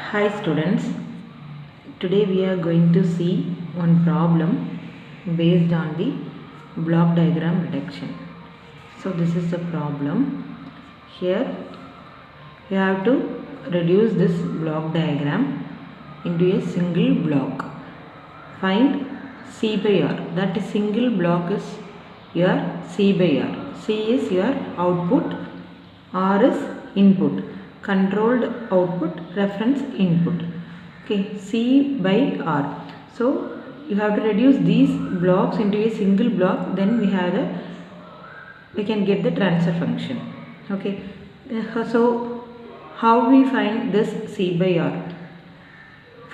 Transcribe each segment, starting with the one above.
Hi students, today we are going to see one problem based on the block diagram reduction. So this is the problem. Here you have to reduce this block diagram into a single block. Find C by R, that single block is your C by R. C is your output, R is input, controlled output, reference input. Okay, C by R. So you have to reduce these blocks into a single block, then we can get the transfer function. Okay, so how we find this C by R?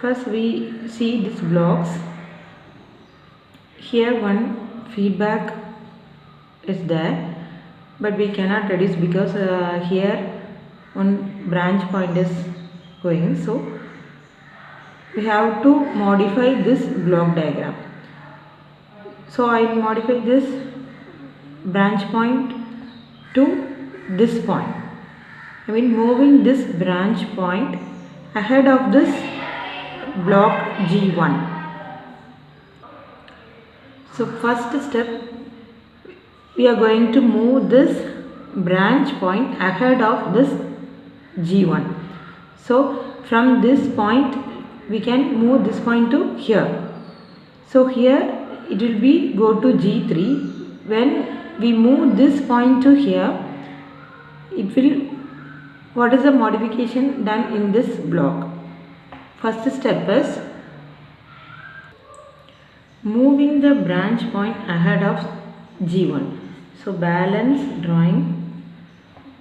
First we see these blocks. Here one feedback is there, but we cannot reduce because here one branch point is going, so we have to modify this block diagram. So I will modify this branch point to this point. I mean moving this branch point ahead of this block G1. So first step, we are going to move this branch point ahead of this G1. So from this point we can move this point to here. So here it will be go to G3. When we move this point to here, it will, what is the modification done in this block? First step is moving the branch point ahead of G1. So balance drawing,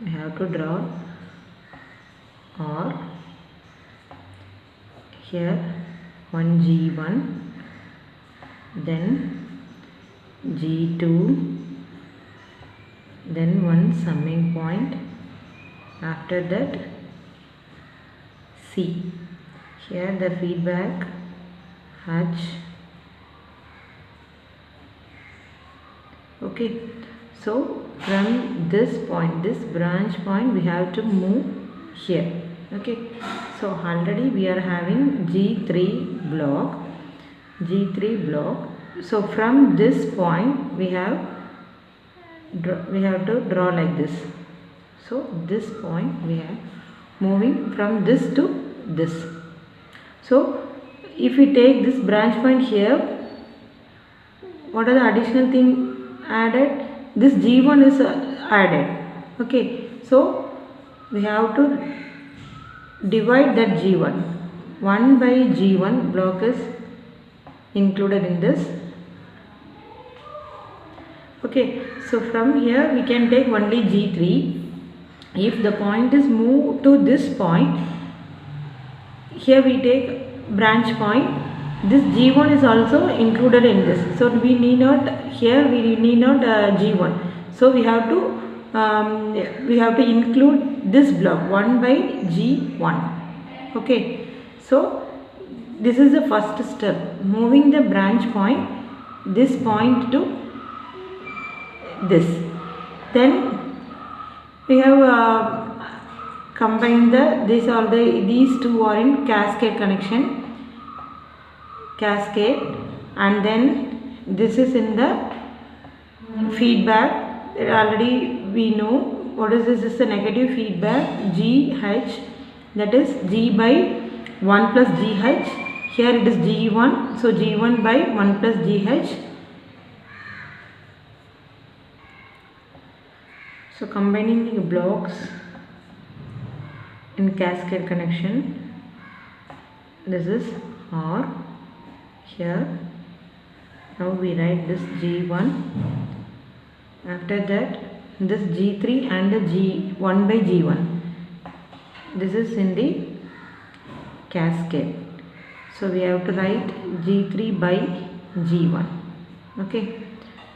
we have to draw or here one G1, then G2, then one summing point, after that C. Here the feedback H. Okay, so from this point, this branch point, we have to move here. Okay, so already we are having G3 block. So from this point we have to draw like this. So this point we are moving from this to this. So if we take this branch point here, what are the additional thing added? This G1 is added. Okay, so we have to divide that G1. 1 by G1 block is included in this. Okay, so from here we can take only G3. If the point is moved to this point, here we take branch point. This G1 is also included in this. So we need not G1. So we have to include this block 1 by G1. Okay, so this is the first step, moving the branch point, this point to this. Then we have combined these two are in cascade connection. And then this is in the feedback. Already we know what is this. This is the negative feedback GH, that is G by 1 plus GH. Here it is G1, so G1 by 1 plus GH. So combining the blocks in cascade connection, this is R. Here now we write this G1, after that this G3 and the G1 by G1, this is in the cascade, so we have to write G3 by G1. Okay,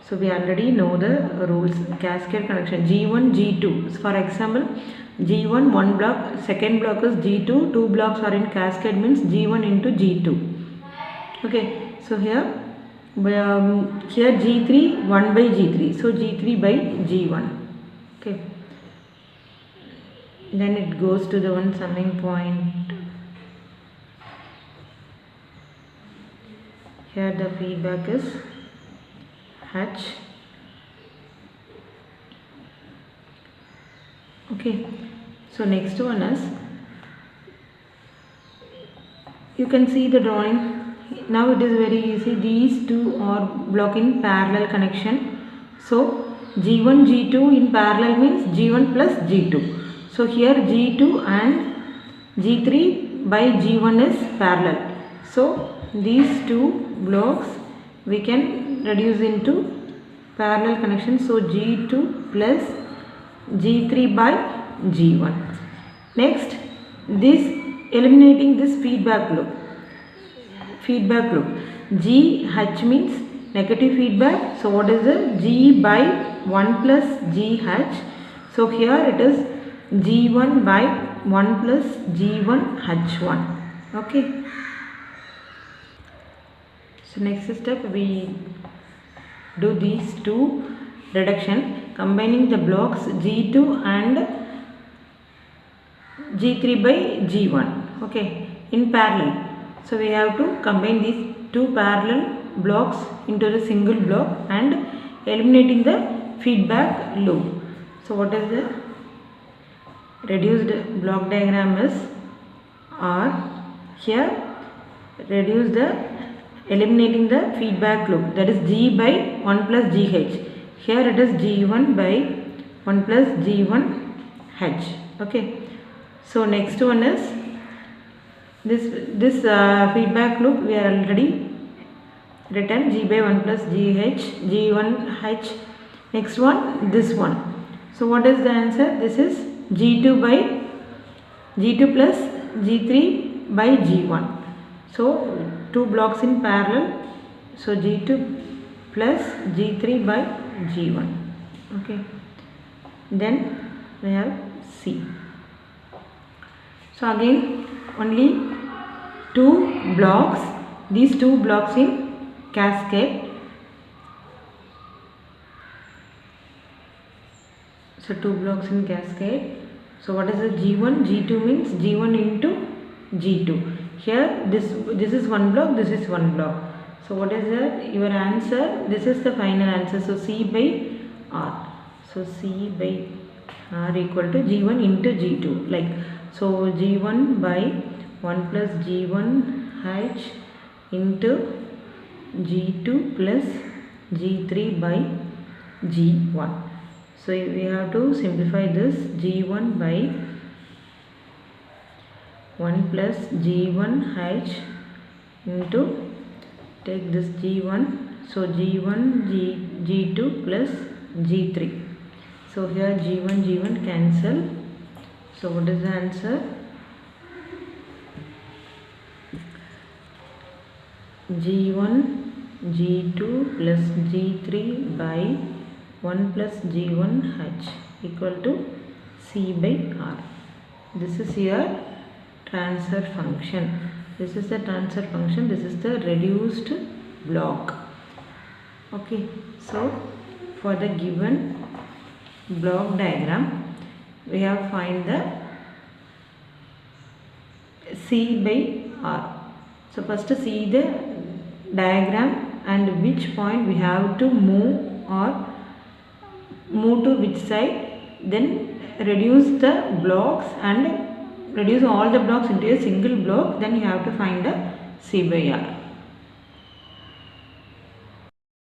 so we already know the rules. Cascade connection G1 G2, so for example G1 one block, second block is G2, two blocks are in cascade, means G1 into G2. Okay, so here G3 1 by G3, so G3 by G1. Okay, then it goes to the one summing point Here the feedback is H. Okay, so next one is, you can see the drawing. Now it is very easy. These two are block in parallel connection. So G1 G2 in parallel means G1 plus G2. So here G2 and G3 by G1 is parallel. So these two blocks we can reduce into parallel connection. So G2 plus G3 by G1. Next, this eliminating this feedback loop. GH means negative feedback. So what is the G by 1 plus GH? So here it is G1 by 1 plus G1 H1. Okay. So next step we do these two reduction, combining the blocks G2 and G3 by G1, okay, in parallel. So we have to combine these two parallel blocks into the single block and eliminating the feedback loop. So what is the reduced block diagram is R. Here reduce the eliminating the feedback loop, that is G by 1 plus GH. Here it is G1 by 1 plus G1 H. Okay. So next one is this feedback loop we are already written, G by 1 plus GH, G1 H. Next one, this one. So what is the answer? This is G2 plus G3 by G1. So two blocks in parallel. So G2 plus G3 by G1. Okay. Then we have C. So again only two blocks, these two blocks in cascade. So two blocks in cascade. So what is the G1? G2 means G1 into G2. Here this is one block, this is one block. So what is your answer? This is the final answer. So C by R. So C by R equal to G1 into G2. Like, so G1 by 1 plus G1 H into G2 plus G3 by G1. So we have to simplify this. G1 by 1 plus G1 H into, take this G1, so G1 G2 plus G3. So here G1 cancel. So what is the answer? G1 G2 plus G3 by 1 plus G1 H equal to C by R. This is your transfer function. This is the transfer function. This is the reduced block. Okay. So for the given block diagram, we have find the C by R. So first see the diagram and which point we have to move or move to which side, then reduce the blocks and reduce all the blocks into a single block, then you have to find the C by R.